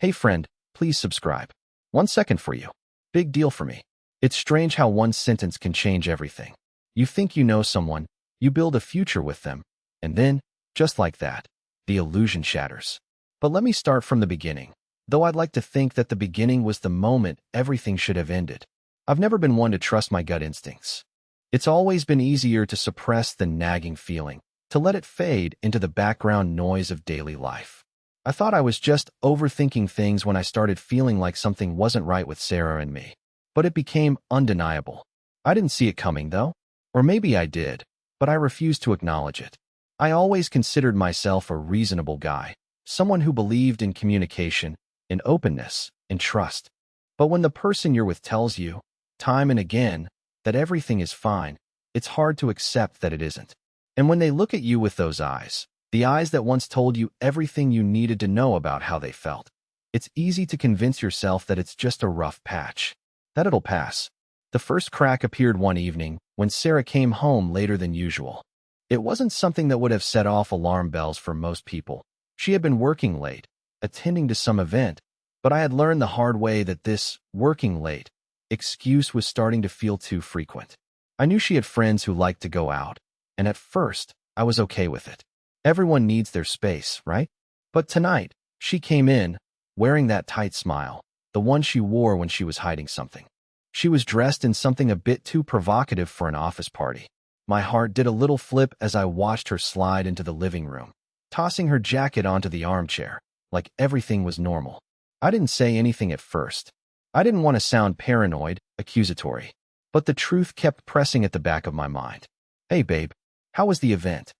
Hey friend, please subscribe. 1 second for you. Big deal for me. It's strange how one sentence can change everything. You think you know someone, you build a future with them, and then, just like that, the illusion shatters. But let me start from the beginning, though I'd like to think that the beginning was the moment everything should have ended. I've never been one to trust my gut instincts. It's always been easier to suppress the nagging feeling, to let it fade into the background noise of daily life. I thought I was just overthinking things when I started feeling like something wasn't right with Sarah and me. But it became undeniable. I didn't see it coming, though. Or maybe I did, but I refused to acknowledge it. I always considered myself a reasonable guy, someone who believed in communication, in openness, in trust. But when the person you're with tells you, time and again, that everything is fine, it's hard to accept that it isn't. And when they look at you with those eyes, the eyes that once told you everything you needed to know about how they felt, it's easy to convince yourself that it's just a rough patch, that it'll pass. The first crack appeared one evening when Sarah came home later than usual. It wasn't something that would have set off alarm bells for most people. She had been working late, attending to some event, but I had learned the hard way that this working late excuse was starting to feel too frequent. I knew she had friends who liked to go out, and at first, I was okay with it. Everyone needs their space, right? But tonight, she came in, wearing that tight smile, the one she wore when she was hiding something. She was dressed in something a bit too provocative for an office party. My heart did a little flip as I watched her slide into the living room, tossing her jacket onto the armchair, like everything was normal. I didn't say anything at first. I didn't want to sound paranoid, accusatory. But the truth kept pressing at the back of my mind. Hey babe, how was the event?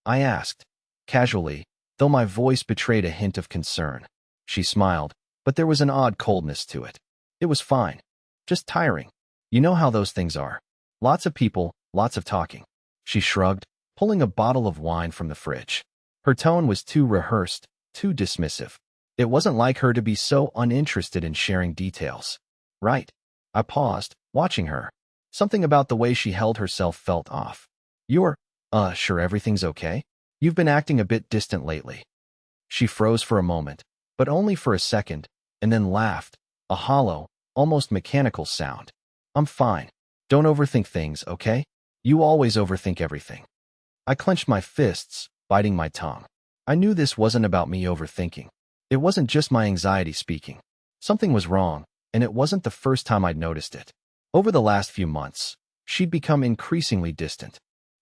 I asked, casually, though my voice betrayed a hint of concern. She smiled, but there was an odd coldness to it. It was fine. Just tiring. You know how those things are. Lots of people, lots of talking. She shrugged, pulling a bottle of wine from the fridge. Her tone was too rehearsed, too dismissive. It wasn't like her to be so uninterested in sharing details. Right. I paused, watching her. Something about the way she held herself felt off. You're, sure everything's okay? You've been acting a bit distant lately. She froze for a moment, but only for a second, and then laughed, a hollow, almost mechanical sound. I'm fine. Don't overthink things, okay? You always overthink everything. I clenched my fists, biting my tongue. I knew this wasn't about me overthinking. It wasn't just my anxiety speaking. Something was wrong, and it wasn't the first time I'd noticed it. Over the last few months, she'd become increasingly distant.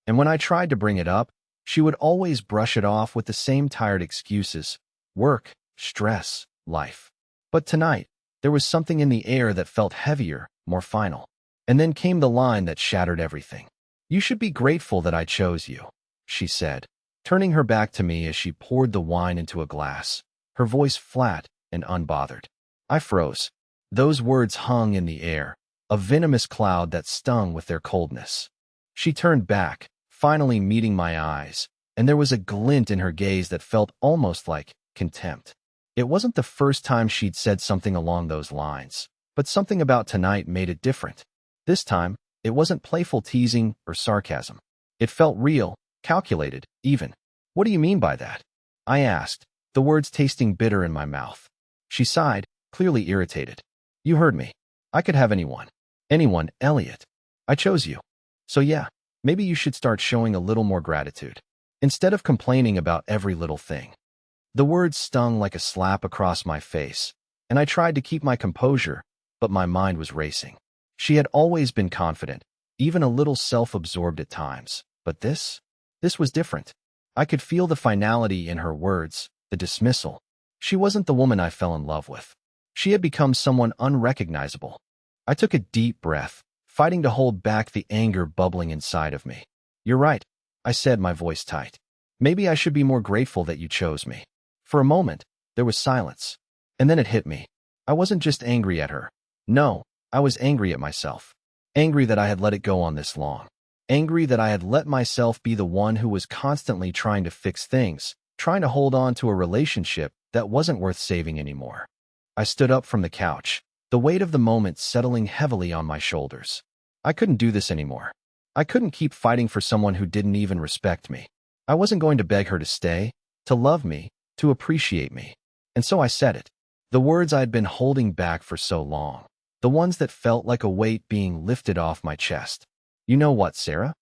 And when I tried to bring it up, she would always brush it off with the same tired excuses: work, stress, life. But tonight, there was something in the air that felt heavier, more final. And then came the line that shattered everything. You should be grateful that I chose you, she said, turning her back to me as she poured the wine into a glass, her voice flat and unbothered. I froze. Those words hung in the air, a venomous cloud that stung with their coldness. She turned back, finally meeting my eyes, and there was a glint in her gaze that felt almost like contempt. It wasn't the first time she'd said something along those lines, but something about tonight made it different. This time, it wasn't playful teasing or sarcasm. It felt real, calculated, even. What do you mean by that? I asked, the words tasting bitter in my mouth. She sighed, clearly irritated. You heard me. I could have anyone. Anyone, Elliot. I chose you. So yeah, maybe you should start showing a little more gratitude, instead of complaining about every little thing. The words stung like a slap across my face, and I tried to keep my composure, but my mind was racing. She had always been confident, even a little self-absorbed at times, but this was different. I could feel the finality in her words, the dismissal. She wasn't the woman I fell in love with. She had become someone unrecognizable. I took a deep breath, fighting to hold back the anger bubbling inside of me. You're right, I said, my voice tight. Maybe I should be more grateful that you chose me. For a moment, there was silence. And then it hit me. I wasn't just angry at her. No, I was angry at myself. Angry that I had let it go on this long. Angry that I had let myself be the one who was constantly trying to fix things, trying to hold on to a relationship that wasn't worth saving anymore. I stood up from the couch, the weight of the moment settling heavily on my shoulders. I couldn't do this anymore. I couldn't keep fighting for someone who didn't even respect me. I wasn't going to beg her to stay, to love me, to appreciate me. And so I said it. The words I had been holding back for so long. The ones that felt like a weight being lifted off my chest. You know what, Sarah?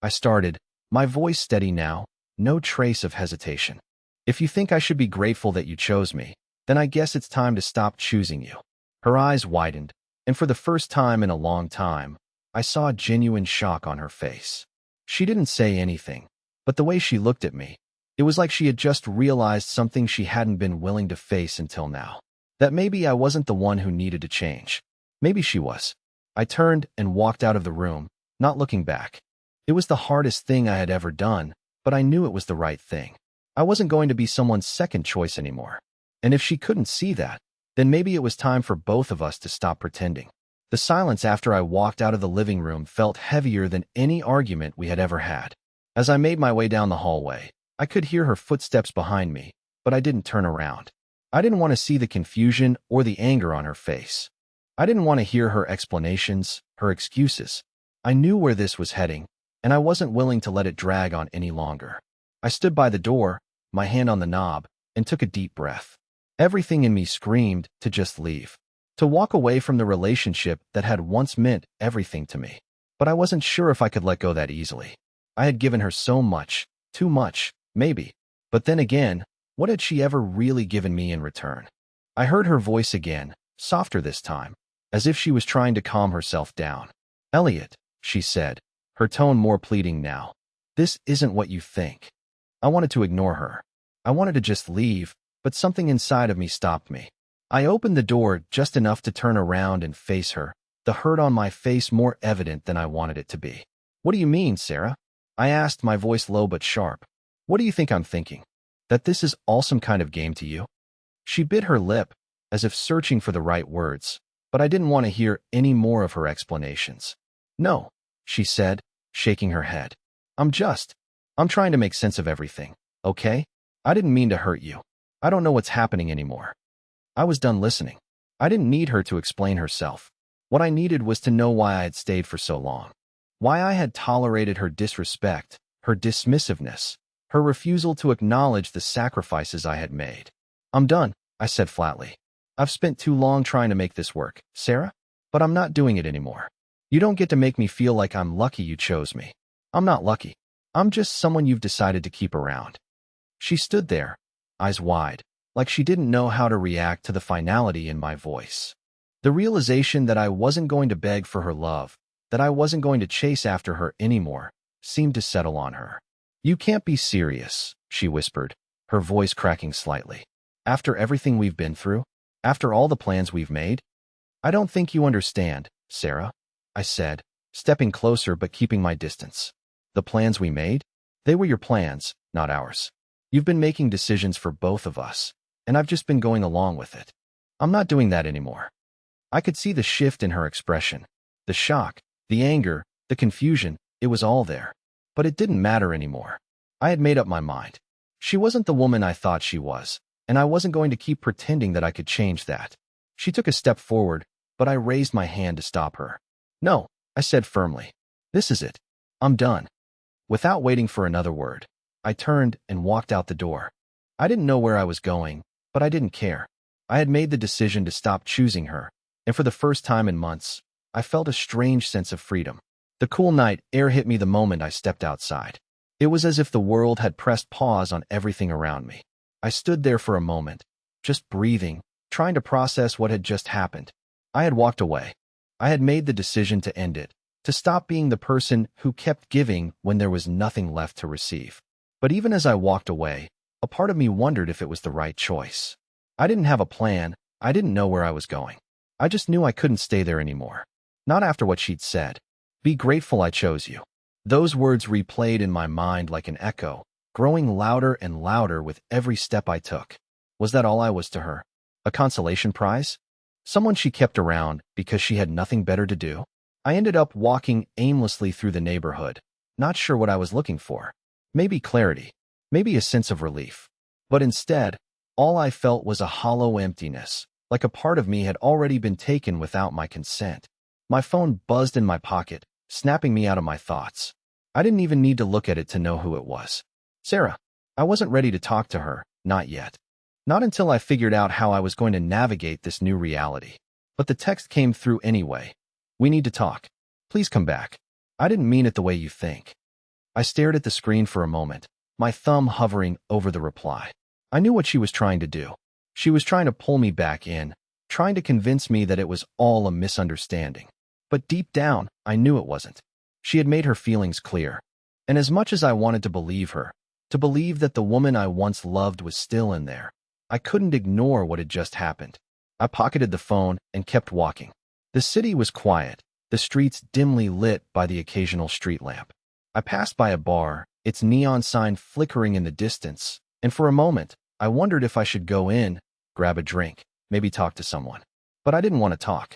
I started, my voice steady now, no trace of hesitation. If you think I should be grateful that you chose me, then I guess it's time to stop choosing you. Her eyes widened, and for the first time in a long time, I saw genuine shock on her face. She didn't say anything, but the way she looked at me, it was like she had just realized something she hadn't been willing to face until now. That maybe I wasn't the one who needed to change. Maybe she was. I turned and walked out of the room, not looking back. It was the hardest thing I had ever done, but I knew it was the right thing. I wasn't going to be someone's second choice anymore. And if she couldn't see that, then maybe it was time for both of us to stop pretending. The silence after I walked out of the living room felt heavier than any argument we had ever had. As I made my way down the hallway, I could hear her footsteps behind me, but I didn't turn around. I didn't want to see the confusion or the anger on her face. I didn't want to hear her explanations, her excuses. I knew where this was heading, and I wasn't willing to let it drag on any longer. I stood by the door, my hand on the knob, and took a deep breath. Everything in me screamed to just leave, to walk away from the relationship that had once meant everything to me. But I wasn't sure if I could let go that easily. I had given her so much, too much, maybe. But then again, what had she ever really given me in return? I heard her voice again, softer this time, as if she was trying to calm herself down. Elliot, she said, her tone more pleading now. This isn't what you think. I wanted to ignore her. I wanted to just leave, but something inside of me stopped me. I opened the door just enough to turn around and face her, the hurt on my face more evident than I wanted it to be. What do you mean, Sarah? I asked, my voice low but sharp. What do you think I'm thinking? That this is all some kind of game to you? She bit her lip, as if searching for the right words, but I didn't want to hear any more of her explanations. No, she said, shaking her head. I'm trying to make sense of everything, okay? I didn't mean to hurt you. I don't know what's happening anymore. I was done listening. I didn't need her to explain herself. What I needed was to know why I had stayed for so long. Why I had tolerated her disrespect, her dismissiveness, her refusal to acknowledge the sacrifices I had made. I'm done, I said flatly. I've spent too long trying to make this work, Sarah, but I'm not doing it anymore. You don't get to make me feel like I'm lucky you chose me. I'm not lucky. I'm just someone you've decided to keep around. She stood there, eyes wide, like she didn't know how to react to the finality in my voice. The realization that I wasn't going to beg for her love, that I wasn't going to chase after her anymore, seemed to settle on her. You can't be serious, she whispered, her voice cracking slightly. After everything we've been through? After all the plans we've made? I don't think you understand, Sarah, I said, stepping closer but keeping my distance. The plans we made? They were your plans, not ours. You've been making decisions for both of us, and I've just been going along with it. I'm not doing that anymore. I could see the shift in her expression. The shock, the anger, the confusion, it was all there. But it didn't matter anymore. I had made up my mind. She wasn't the woman I thought she was, and I wasn't going to keep pretending that I could change that. She took a step forward, but I raised my hand to stop her. No, I said firmly. This is it. I'm done. Without waiting for another word, I turned and walked out the door. I didn't know where I was going, but I didn't care. I had made the decision to stop choosing her, and for the first time in months, I felt a strange sense of freedom. The cool night air hit me the moment I stepped outside. It was as if the world had pressed pause on everything around me. I stood there for a moment, just breathing, trying to process what had just happened. I had walked away. I had made the decision to end it, to stop being the person who kept giving when there was nothing left to receive. But even as I walked away, a part of me wondered if it was the right choice. I didn't have a plan. I didn't know where I was going. I just knew I couldn't stay there anymore. Not after what she'd said. Be grateful I chose you. Those words replayed in my mind like an echo, growing louder and louder with every step I took. Was that all I was to her? A consolation prize? Someone she kept around because she had nothing better to do? I ended up walking aimlessly through the neighborhood, not sure what I was looking for. Maybe clarity, maybe a sense of relief. But instead, all I felt was a hollow emptiness, like a part of me had already been taken without my consent. My phone buzzed in my pocket, snapping me out of my thoughts. I didn't even need to look at it to know who it was. Sarah. I wasn't ready to talk to her, not yet. Not until I figured out how I was going to navigate this new reality. But the text came through anyway. We need to talk. Please come back. I didn't mean it the way you think. I stared at the screen for a moment, my thumb hovering over the reply. I knew what she was trying to do. She was trying to pull me back in, trying to convince me that it was all a misunderstanding. But deep down, I knew it wasn't. She had made her feelings clear. And as much as I wanted to believe her, to believe that the woman I once loved was still in there, I couldn't ignore what had just happened. I pocketed the phone and kept walking. The city was quiet, the streets dimly lit by the occasional street lamp. I passed by a bar, its neon sign flickering in the distance, and for a moment, I wondered if I should go in, grab a drink, maybe talk to someone. But I didn't want to talk.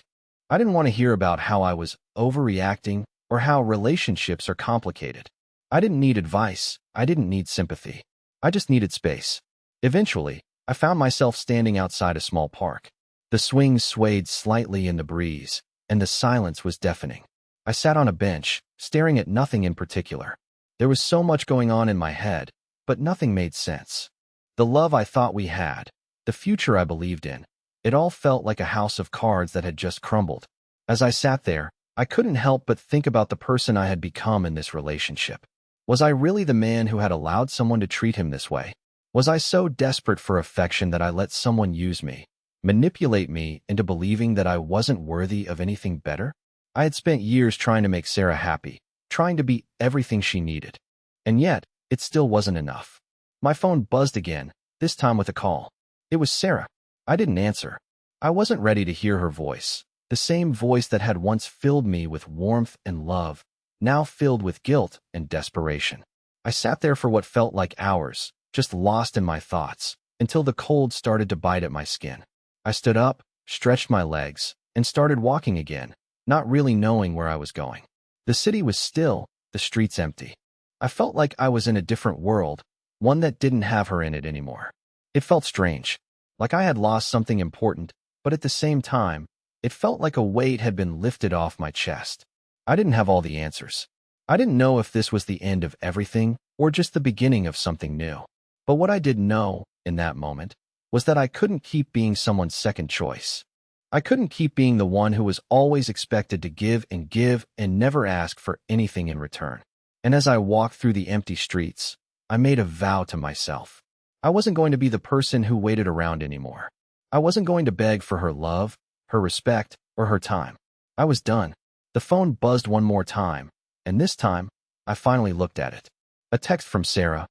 I didn't want to hear about how I was overreacting or how relationships are complicated. I didn't need advice. I didn't need sympathy. I just needed space. Eventually, I found myself standing outside a small park. The swings swayed slightly in the breeze, and the silence was deafening. I sat on a bench, staring at nothing in particular. There was so much going on in my head, but nothing made sense. The love I thought we had, the future I believed in, it all felt like a house of cards that had just crumbled. As I sat there, I couldn't help but think about the person I had become in this relationship. Was I really the man who had allowed someone to treat him this way? Was I so desperate for affection that I let someone use me, manipulate me into believing that I wasn't worthy of anything better? I had spent years trying to make Sarah happy, trying to be everything she needed. And yet, it still wasn't enough. My phone buzzed again, this time with a call. It was Sarah. I didn't answer. I wasn't ready to hear her voice, the same voice that had once filled me with warmth and love, now filled with guilt and desperation. I sat there for what felt like hours, just lost in my thoughts, until the cold started to bite at my skin. I stood up, stretched my legs, and started walking again, not really knowing where I was going. The city was still, the streets empty. I felt like I was in a different world, one that didn't have her in it anymore. It felt strange, like I had lost something important, but at the same time, it felt like a weight had been lifted off my chest. I didn't have all the answers. I didn't know if this was the end of everything or just the beginning of something new. But what I did know, in that moment, was that I couldn't keep being someone's second choice. I couldn't keep being the one who was always expected to give and never ask for anything in return. And as I walked through the empty streets, I made a vow to myself. I wasn't going to be the person who waited around anymore. I wasn't going to beg for her love, her respect, or her time. I was done. The phone buzzed one more time, and this time, I finally looked at it. A text from Sarah.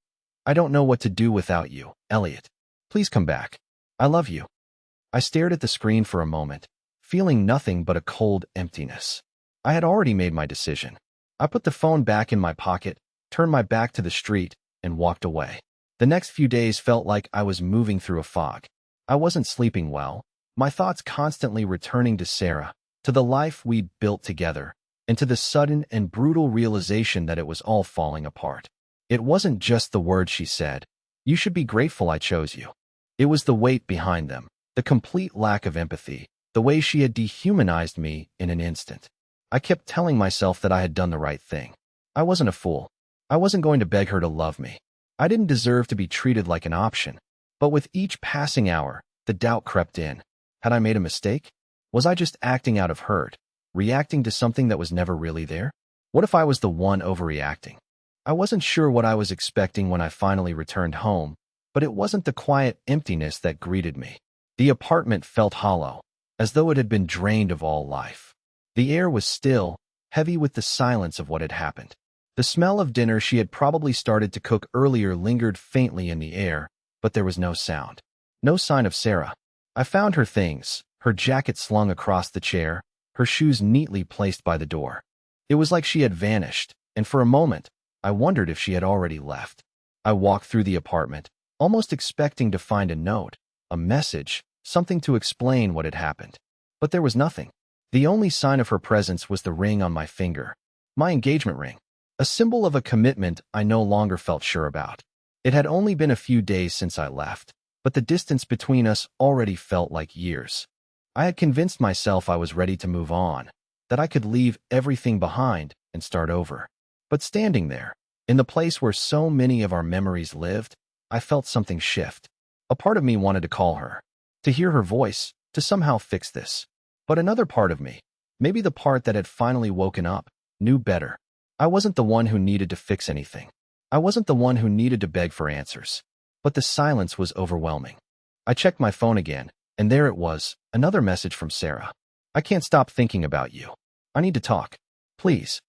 I don't know what to do without you, Elliot. Please come back. I love you. I stared at the screen for a moment, feeling nothing but a cold emptiness. I had already made my decision. I put the phone back in my pocket, turned my back to the street, and walked away. The next few days felt like I was moving through a fog. I wasn't sleeping well, my thoughts constantly returning to Sarah, to the life we'd built together, and to the sudden and brutal realization that it was all falling apart. It wasn't just the words she said, "You should be grateful I chose you." It was the weight behind them, the complete lack of empathy, the way she had dehumanized me in an instant. I kept telling myself that I had done the right thing. I wasn't a fool. I wasn't going to beg her to love me. I didn't deserve to be treated like an option. But with each passing hour, the doubt crept in. Had I made a mistake? Was I just acting out of hurt, reacting to something that was never really there? What if I was the one overreacting? I wasn't sure what I was expecting when I finally returned home, but it wasn't the quiet emptiness that greeted me. The apartment felt hollow, as though it had been drained of all life. The air was still, heavy with the silence of what had happened. The smell of dinner she had probably started to cook earlier lingered faintly in the air, but there was no sound. No sign of Sarah. I found her things, her jacket slung across the chair, her shoes neatly placed by the door. It was like she had vanished, and for a moment, I wondered if she had already left. I walked through the apartment, almost expecting to find a note, a message, something to explain what had happened. But there was nothing. The only sign of her presence was the ring on my finger, my engagement ring, a symbol of a commitment I no longer felt sure about. It had only been a few days since I left, but the distance between us already felt like years. I had convinced myself I was ready to move on, that I could leave everything behind and start over. But standing there, in the place where so many of our memories lived, I felt something shift. A part of me wanted to call her, to hear her voice, to somehow fix this. But another part of me, maybe the part that had finally woken up, knew better. I wasn't the one who needed to fix anything. I wasn't the one who needed to beg for answers. But the silence was overwhelming. I checked my phone again, and there it was, another message from Sarah. I can't stop thinking about you. I need to talk. Please.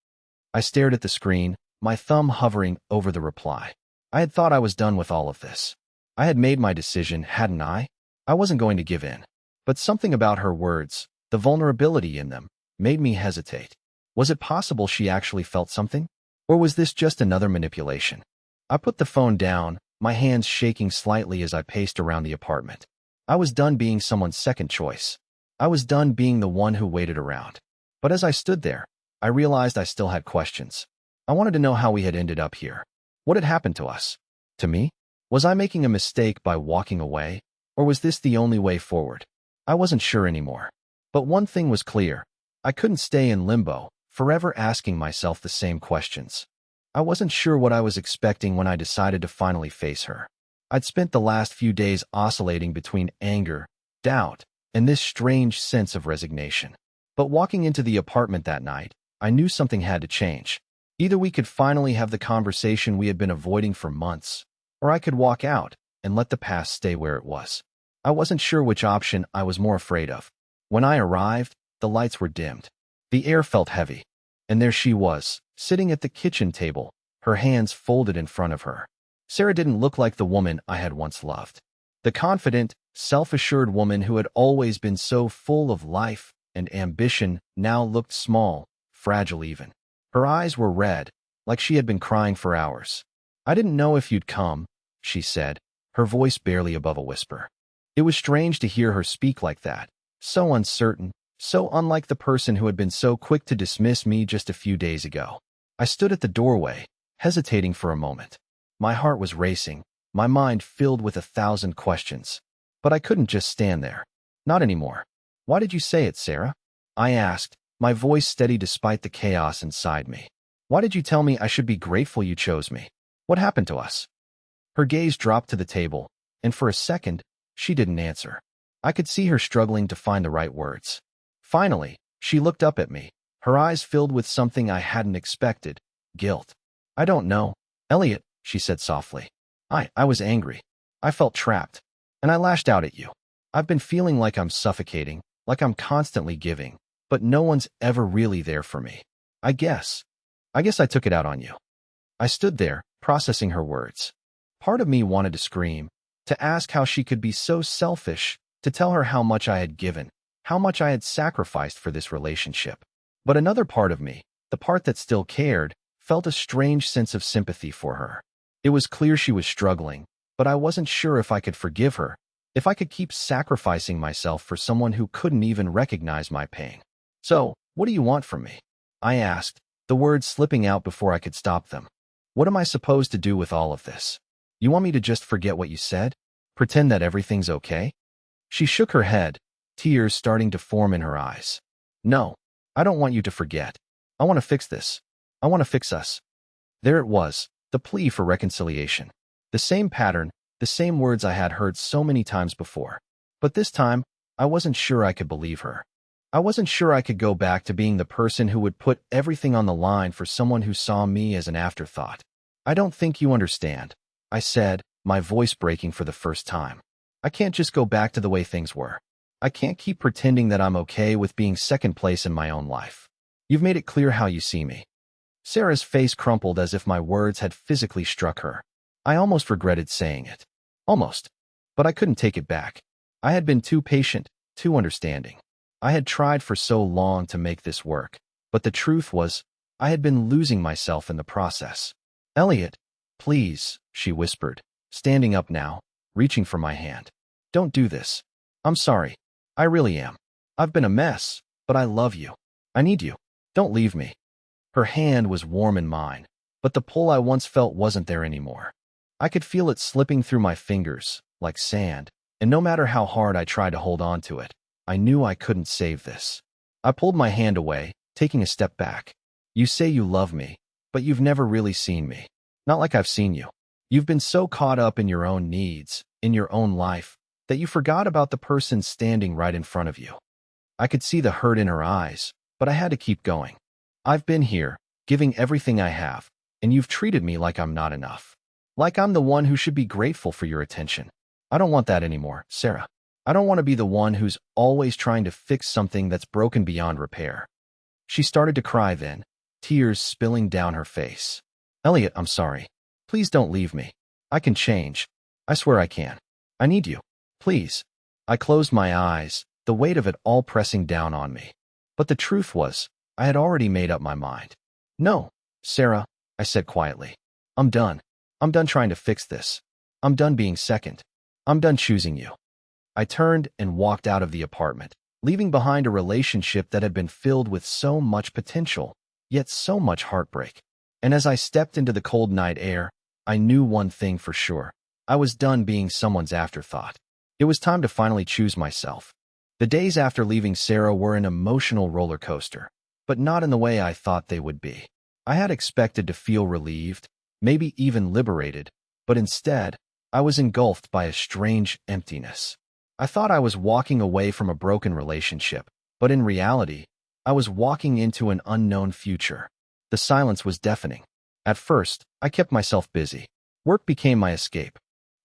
I stared at the screen, my thumb hovering over the reply. I had thought I was done with all of this. I had made my decision, hadn't I? I wasn't going to give in. But something about her words, the vulnerability in them, made me hesitate. Was it possible she actually felt something? Or was this just another manipulation? I put the phone down, my hands shaking slightly as I paced around the apartment. I was done being someone's second choice. I was done being the one who waited around. But as I stood there, I realized I still had questions. I wanted to know how we had ended up here. What had happened to us? To me? Was I making a mistake by walking away? Or was this the only way forward? I wasn't sure anymore. But one thing was clear. I couldn't stay in limbo, forever asking myself the same questions. I wasn't sure what I was expecting when I decided to finally face her. I'd spent the last few days oscillating between anger, doubt, and this strange sense of resignation. But walking into the apartment that night, I knew something had to change. Either we could finally have the conversation we had been avoiding for months, or I could walk out and let the past stay where it was. I wasn't sure which option I was more afraid of. When I arrived, the lights were dimmed. The air felt heavy. And there she was, sitting at the kitchen table, her hands folded in front of her. Sarah didn't look like the woman I had once loved. The confident, self-assured woman who had always been so full of life and ambition now looked small, fragile even. Her eyes were red, like she had been crying for hours. "I didn't know if you'd come," she said, her voice barely above a whisper. It was strange to hear her speak like that, so uncertain, so unlike the person who had been so quick to dismiss me just a few days ago. I stood at the doorway, hesitating for a moment. My heart was racing, my mind filled with 1,000 questions. But I couldn't just stand there. Not anymore. "Why did you say it, Sarah?" I asked, my voice steady despite the chaos inside me. "Why did you tell me I should be grateful you chose me? What happened to us?" Her gaze dropped to the table, and for a second, she didn't answer. I could see her struggling to find the right words. Finally, she looked up at me, her eyes filled with something I hadn't expected, guilt. "I don't know, Elliot," she said softly. I was angry. I felt trapped, and I lashed out at you. I've been feeling like I'm suffocating, like I'm constantly giving, but no one's ever really there for me. I guess I took it out on you." I stood there, processing her words. Part of me wanted to scream, to ask how she could be so selfish, to tell her how much I had given, how much I had sacrificed for this relationship. But another part of me, the part that still cared, felt a strange sense of sympathy for her. It was clear she was struggling, but I wasn't sure if I could forgive her, if I could keep sacrificing myself for someone who couldn't even recognize my pain. "So, what do you want from me?" I asked, the words slipping out before I could stop them. "What am I supposed to do with all of this? You want me to just forget what you said? Pretend that everything's okay?" She shook her head, tears starting to form in her eyes. "No, I don't want you to forget. I want to fix this. I want to fix us." There it was, the plea for reconciliation. The same pattern, the same words I had heard so many times before. But this time, I wasn't sure I could believe her. I wasn't sure I could go back to being the person who would put everything on the line for someone who saw me as an afterthought. "I don't think you understand," I said, my voice breaking for the first time. "I can't just go back to the way things were. I can't keep pretending that I'm okay with being second place in my own life. You've made it clear how you see me." Sarah's face crumpled as if my words had physically struck her. I almost regretted saying it. Almost. But I couldn't take it back. I had been too patient, too understanding. I had tried for so long to make this work, but the truth was, I had been losing myself in the process. "Elliot, please," she whispered, standing up now, reaching for my hand. "Don't do this. I'm sorry. I really am. I've been a mess, but I love you. I need you. Don't leave me." Her hand was warm in mine, but the pull I once felt wasn't there anymore. I could feel it slipping through my fingers, like sand, and no matter how hard I tried to hold on to it, I knew I couldn't save this. I pulled my hand away, taking a step back. "You say you love me, but you've never really seen me. Not like I've seen you. You've been so caught up in your own needs, in your own life, that you forgot about the person standing right in front of you. I could see the hurt in her eyes, but I had to keep going. I've been here, giving everything I have, and you've treated me like I'm not enough. Like I'm the one who should be grateful for your attention. I don't want that anymore, Sarah. I don't want to be the one who's always trying to fix something that's broken beyond repair. She started to cry then, tears spilling down her face. Elliot, I'm sorry. Please don't leave me. I can change. I swear I can. I need you. Please. I closed my eyes, the weight of it all pressing down on me. But the truth was, I had already made up my mind. No, Sarah, I said quietly. I'm done. I'm done trying to fix this. I'm done being second. I'm done choosing you. I turned and walked out of the apartment, leaving behind a relationship that had been filled with so much potential, yet so much heartbreak. And as I stepped into the cold night air, I knew one thing for sure. I was done being someone's afterthought. It was time to finally choose myself. The days after leaving Sarah were an emotional roller coaster, but not in the way I thought they would be. I had expected to feel relieved, maybe even liberated, but instead, I was engulfed by a strange emptiness. I thought I was walking away from a broken relationship, but in reality, I was walking into an unknown future. The silence was deafening. At first, I kept myself busy. Work became my escape.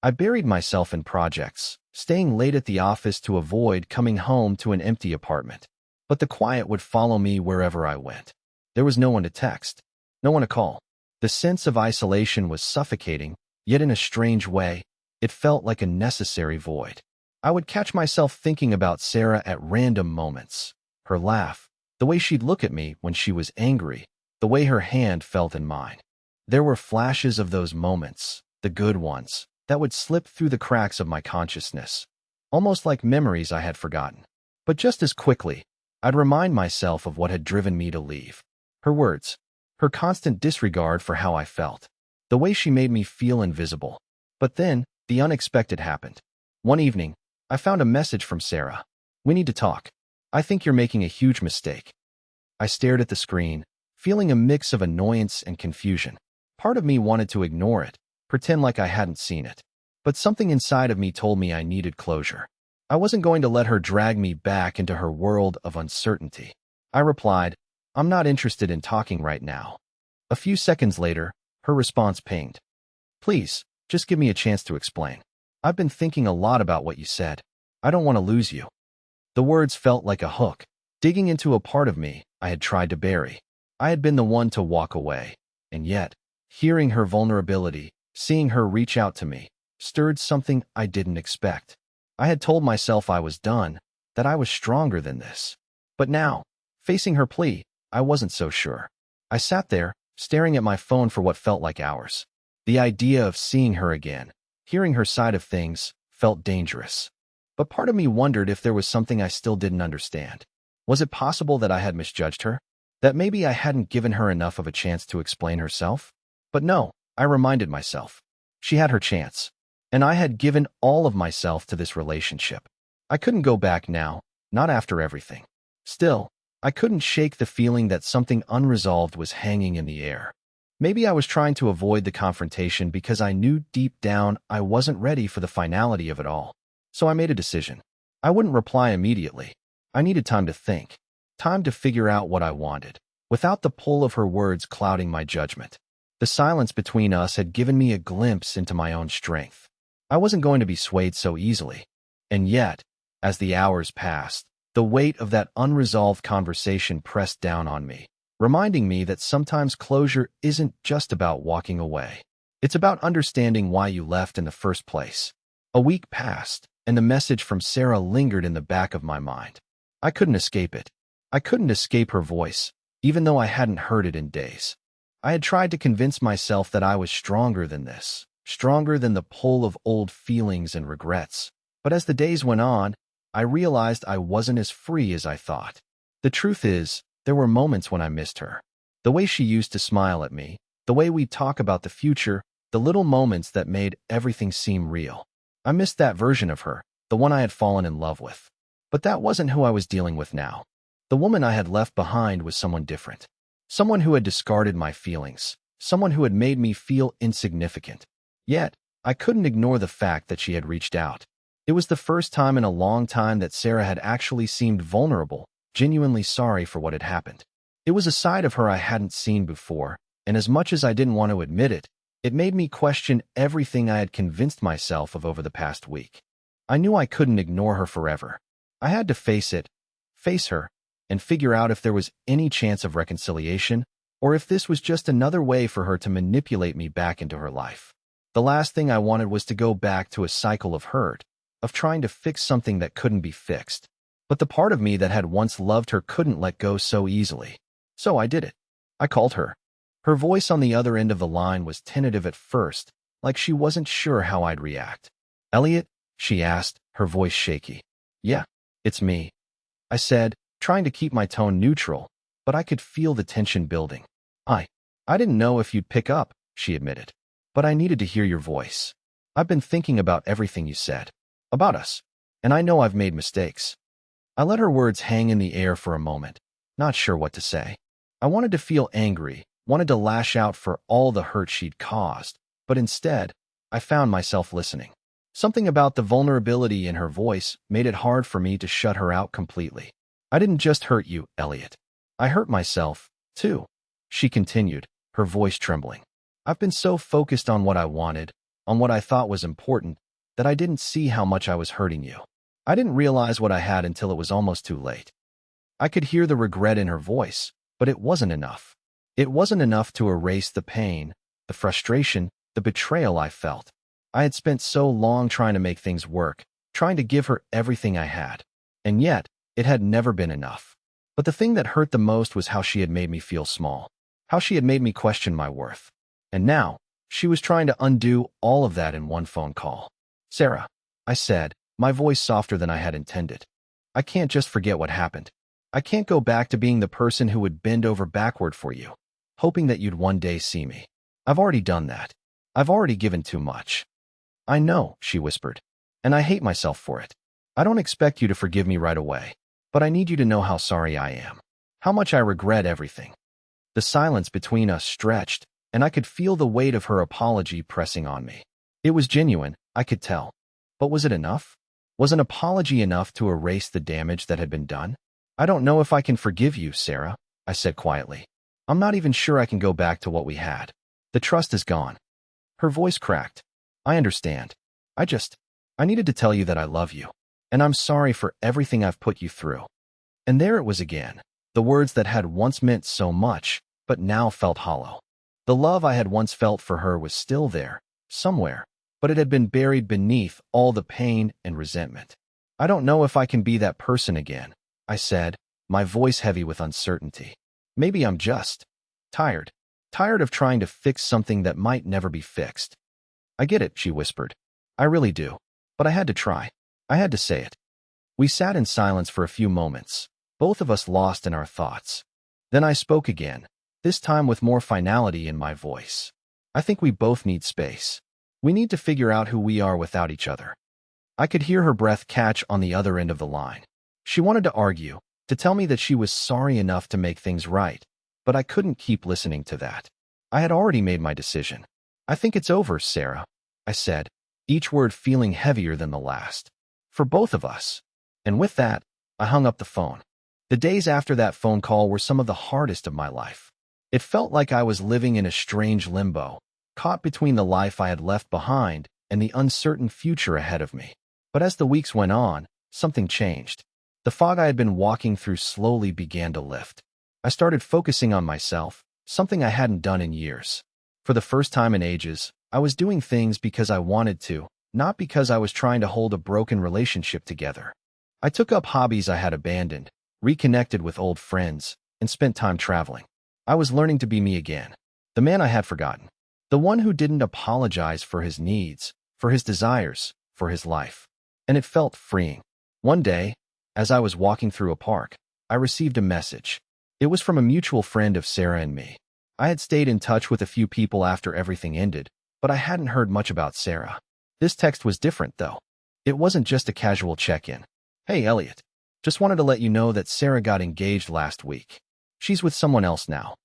I buried myself in projects, staying late at the office to avoid coming home to an empty apartment. But the quiet would follow me wherever I went. There was no one to text, no one to call. The sense of isolation was suffocating, yet in a strange way, it felt like a necessary void. I would catch myself thinking about Sarah at random moments. Her laugh, the way she'd look at me when she was angry, the way her hand felt in mine. There were flashes of those moments, the good ones, that would slip through the cracks of my consciousness, almost like memories I had forgotten. But just as quickly, I'd remind myself of what had driven me to leave. Her words, her constant disregard for how I felt, the way she made me feel invisible. But then, the unexpected happened. One evening, I found a message from Sarah. We need to talk. I think you're making a huge mistake. I stared at the screen, feeling a mix of annoyance and confusion. Part of me wanted to ignore it, pretend like I hadn't seen it. But something inside of me told me I needed closure. I wasn't going to let her drag me back into her world of uncertainty. I replied, I'm not interested in talking right now. A few seconds later, her response pinged. Please, just give me a chance to explain. I've been thinking a lot about what you said. I don't want to lose you. The words felt like a hook, digging into a part of me I had tried to bury. I had been the one to walk away, and yet, hearing her vulnerability, seeing her reach out to me, stirred something I didn't expect. I had told myself I was done, that I was stronger than this. But now, facing her plea, I wasn't so sure. I sat there, staring at my phone for what felt like hours. The idea of seeing her again, hearing her side of things, felt dangerous. But part of me wondered if there was something I still didn't understand. Was it possible that I had misjudged her? That maybe I hadn't given her enough of a chance to explain herself? But no, I reminded myself. She had her chance. And I had given all of myself to this relationship. I couldn't go back now, not after everything. Still, I couldn't shake the feeling that something unresolved was hanging in the air. Maybe I was trying to avoid the confrontation because I knew deep down I wasn't ready for the finality of it all. So I made a decision. I wouldn't reply immediately. I needed time to think, time to figure out what I wanted, without the pull of her words clouding my judgment. The silence between us had given me a glimpse into my own strength. I wasn't going to be swayed so easily. And yet, as the hours passed, the weight of that unresolved conversation pressed down on me, reminding me that sometimes closure isn't just about walking away. It's about understanding why you left in the first place. A week passed, and the message from Sarah lingered in the back of my mind. I couldn't escape it. I couldn't escape her voice, even though I hadn't heard it in days. I had tried to convince myself that I was stronger than this, stronger than the pull of old feelings and regrets. But as the days went on, I realized I wasn't as free as I thought. The truth is, there were moments when I missed her. The way she used to smile at me, the way we'd talk about the future, the little moments that made everything seem real. I missed that version of her, the one I had fallen in love with. But that wasn't who I was dealing with now. The woman I had left behind was someone different. Someone who had discarded my feelings. Someone who had made me feel insignificant. Yet, I couldn't ignore the fact that she had reached out. It was the first time in a long time that Sarah had actually seemed vulnerable, genuinely sorry for what had happened. It was a side of her I hadn't seen before, and as much as I didn't want to admit it, it made me question everything I had convinced myself of over the past week. I knew I couldn't ignore her forever. I had to face her, and figure out if there was any chance of reconciliation, or if this was just another way for her to manipulate me back into her life. The last thing I wanted was to go back to a cycle of hurt, of trying to fix something that couldn't be fixed. But the part of me that had once loved her couldn't let go so easily. So I did it. I called her. Her voice on the other end of the line was tentative at first, like she wasn't sure how I'd react. "Elliot?" she asked, her voice shaky. "Yeah, it's me," I said, trying to keep my tone neutral, but I could feel the tension building. I didn't know if you'd pick up," she admitted. "But I needed to hear your voice. I've been thinking about everything you said. About us. And I know I've made mistakes." I let her words hang in the air for a moment, not sure what to say. I wanted to feel angry, wanted to lash out for all the hurt she'd caused, but instead, I found myself listening. Something about the vulnerability in her voice made it hard for me to shut her out completely. "I didn't just hurt you, Elliot. I hurt myself, too," she continued, her voice trembling. "I've been so focused on what I wanted, on what I thought was important, that I didn't see how much I was hurting you. I didn't realize what I had until it was almost too late." I could hear the regret in her voice, but it wasn't enough. It wasn't enough to erase the pain, the frustration, the betrayal I felt. I had spent so long trying to make things work, trying to give her everything I had. And yet, it had never been enough. But the thing that hurt the most was how she had made me feel small, how she had made me question my worth. And now, she was trying to undo all of that in one phone call. "Sarah," I said, my voice softer than I had intended. "I can't just forget what happened. I can't go back to being the person who would bend over backward for you, hoping that you'd one day see me. I've already done that. I've already given too much." "I know," she whispered, "and I hate myself for it. I don't expect you to forgive me right away, but I need you to know how sorry I am, how much I regret everything." The silence between us stretched, and I could feel the weight of her apology pressing on me. It was genuine, I could tell. But was it enough? Was an apology enough to erase the damage that had been done? "I don't know if I can forgive you, Sarah," I said quietly. "I'm not even sure I can go back to what we had. The trust is gone." Her voice cracked. "I understand. I needed to tell you that I love you, and I'm sorry for everything I've put you through." And there it was again, the words that had once meant so much, but now felt hollow. The love I had once felt for her was still there, somewhere, but it had been buried beneath all the pain and resentment. "I don't know if I can be that person again," I said, my voice heavy with uncertainty. "Maybe I'm just tired of trying to fix something that might never be fixed." "I get it," she whispered. "I really do. But I had to try. I had to say it." We sat in silence for a few moments, both of us lost in our thoughts. Then I spoke again, this time with more finality in my voice. "I think we both need space. We need to figure out who we are without each other." I could hear her breath catch on the other end of the line. She wanted to argue, to tell me that she was sorry enough to make things right, but I couldn't keep listening to that. I had already made my decision. "I think it's over, Sarah," I said, each word feeling heavier than the last. "For both of us." And with that, I hung up the phone. The days after that phone call were some of the hardest of my life. It felt like I was living in a strange limbo, caught between the life I had left behind and the uncertain future ahead of me. But as the weeks went on, something changed. The fog I had been walking through slowly began to lift. I started focusing on myself, something I hadn't done in years. For the first time in ages, I was doing things because I wanted to, not because I was trying to hold a broken relationship together. I took up hobbies I had abandoned, reconnected with old friends, and spent time traveling. I was learning to be me again, the man I had forgotten, the one who didn't apologize for his needs, for his desires, for his life. And it felt freeing. One day, as I was walking through a park, I received a message. It was from a mutual friend of Sarah and me. I had stayed in touch with a few people after everything ended, but I hadn't heard much about Sarah. This text was different, though. It wasn't just a casual check-in. "Hey, Elliot. Just wanted to let you know that Sarah got engaged last week. She's with someone else now."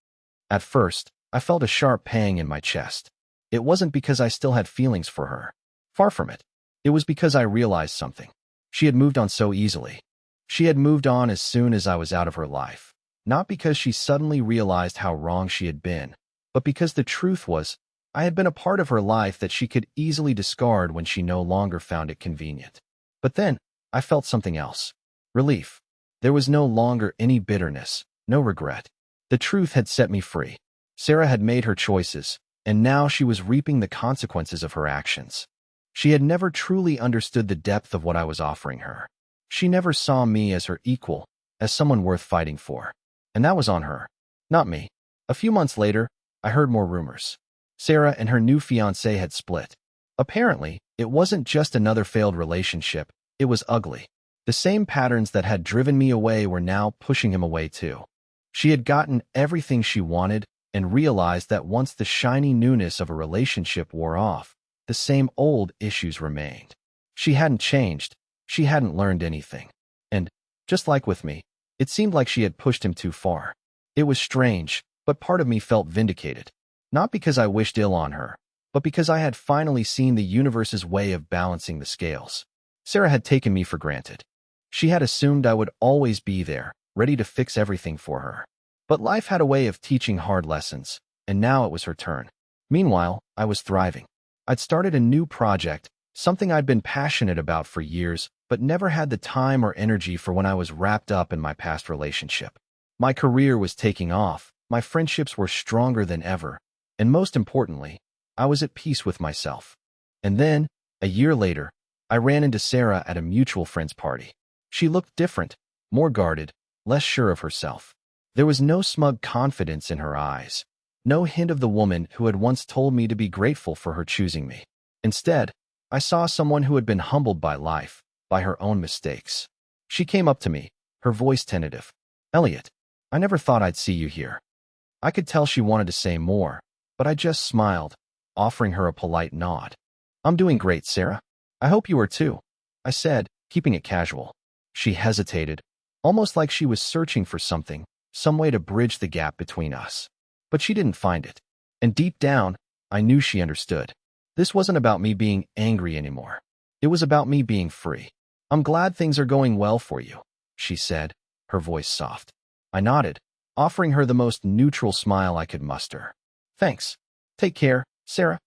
At first, I felt a sharp pang in my chest. It wasn't because I still had feelings for her. Far from it. It was because I realized something. She had moved on so easily. She had moved on as soon as I was out of her life. Not because she suddenly realized how wrong she had been, but because the truth was, I had been a part of her life that she could easily discard when she no longer found it convenient. But then, I felt something else. Relief. There was no longer any bitterness, no regret. The truth had set me free. Sarah had made her choices, and now she was reaping the consequences of her actions. She had never truly understood the depth of what I was offering her. She never saw me as her equal, as someone worth fighting for. And that was on her, not me. A few months later, I heard more rumors. Sarah and her new fiancé had split. Apparently, it wasn't just another failed relationship, it was ugly. The same patterns that had driven me away were now pushing him away too. She had gotten everything she wanted and realized that once the shiny newness of a relationship wore off, the same old issues remained. She hadn't changed. She hadn't learned anything. And, just like with me, it seemed like she had pushed him too far. It was strange, but part of me felt vindicated. Not because I wished ill on her, but because I had finally seen the universe's way of balancing the scales. Sarah had taken me for granted. She had assumed I would always be there, ready to fix everything for her. But life had a way of teaching hard lessons, and now it was her turn. Meanwhile, I was thriving. I'd started a new project, something I'd been passionate about for years, but never had the time or energy for when I was wrapped up in my past relationship. My career was taking off, my friendships were stronger than ever, and most importantly, I was at peace with myself. And then, a year later, I ran into Sarah at a mutual friend's party. She looked different, more guarded, less sure of herself. There was no smug confidence in her eyes, no hint of the woman who had once told me to be grateful for her choosing me. Instead, I saw someone who had been humbled by life, by her own mistakes. She came up to me, her voice tentative. "Elliot, I never thought I'd see you here." I could tell she wanted to say more, but I just smiled, offering her a polite nod. "I'm doing great, Sarah. I hope you are too," I said, keeping it casual. She hesitated, almost like she was searching for something, some way to bridge the gap between us. But she didn't find it. And deep down, I knew she understood. This wasn't about me being angry anymore. It was about me being free. "I'm glad things are going well for you," she said, her voice soft. I nodded, offering her the most neutral smile I could muster. "Thanks. Take care, Sarah."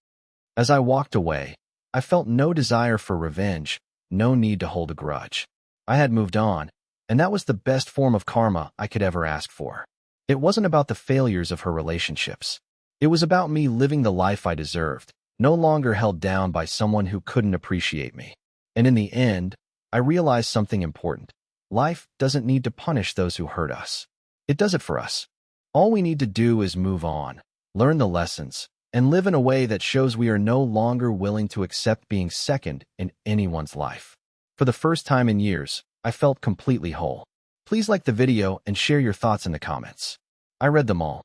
As I walked away, I felt no desire for revenge, no need to hold a grudge. I had moved on, and that was the best form of karma I could ever ask for. It wasn't about the failures of her relationships. It was about me living the life I deserved, no longer held down by someone who couldn't appreciate me. And in the end, I realized something important. Life doesn't need to punish those who hurt us. It does it for us. All we need to do is move on, learn the lessons, and live in a way that shows we are no longer willing to accept being second in anyone's life. For the first time in years, I felt completely whole. Please like the video and share your thoughts in the comments. I read them all.